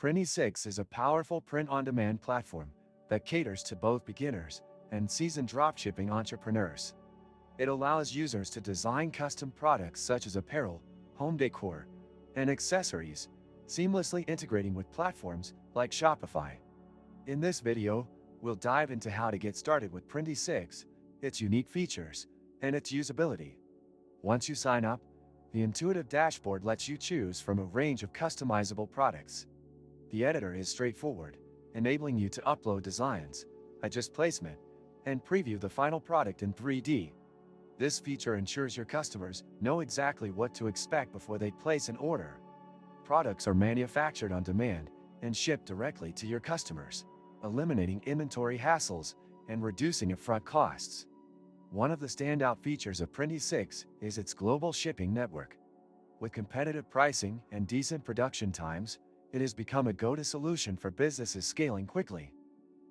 Printy6 is a powerful print-on-demand platform that caters to both beginners and seasoned dropshipping entrepreneurs. It allows users to design custom products such as apparel, home decor, and accessories, seamlessly integrating with platforms like Shopify. In this video, we'll dive into how to get started with Printy6, its unique features, and its usability. Once you sign up, the intuitive dashboard lets you choose from a range of customizable products. The editor is straightforward, enabling you to upload designs, adjust placement, and preview the final product in 3D. This feature ensures your customers know exactly what to expect before they place an order. Products are manufactured on demand and shipped directly to your customers, eliminating inventory hassles and reducing upfront costs. One of the standout features of Printy6 is its global shipping network. With competitive pricing and decent production times, it has become a go-to solution for businesses scaling quickly.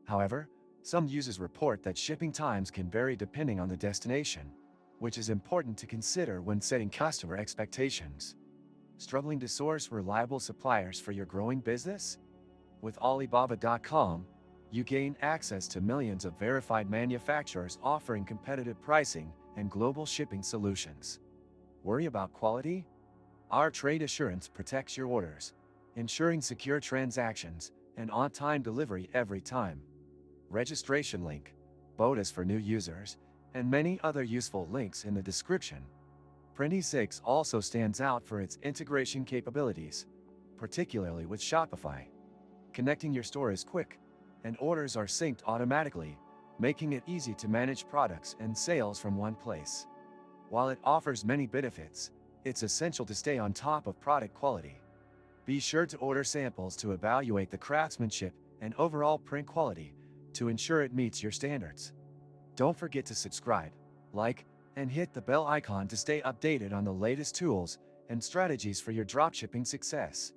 However, some users report that shipping times can vary depending on the destination, which is important to consider when setting customer expectations. Struggling to source reliable suppliers for your growing business? With Alibaba.com, you gain access to millions of verified manufacturers offering competitive pricing and global shipping solutions. Worry about quality? Our trade assurance protects your orders, ensuring secure transactions and on-time delivery every time. Registration link, bonus for new users, and many other useful links in the description. Printy6 also stands out for its integration capabilities, particularly with Shopify. Connecting your store is quick, and orders are synced automatically, making it easy to manage products and sales from one place. While it offers many benefits, it's essential to stay on top of product quality. Be sure to order samples to evaluate the craftsmanship and overall print quality to ensure it meets your standards. Don't forget to subscribe, like, and hit the bell icon to stay updated on the latest tools and strategies for your dropshipping success.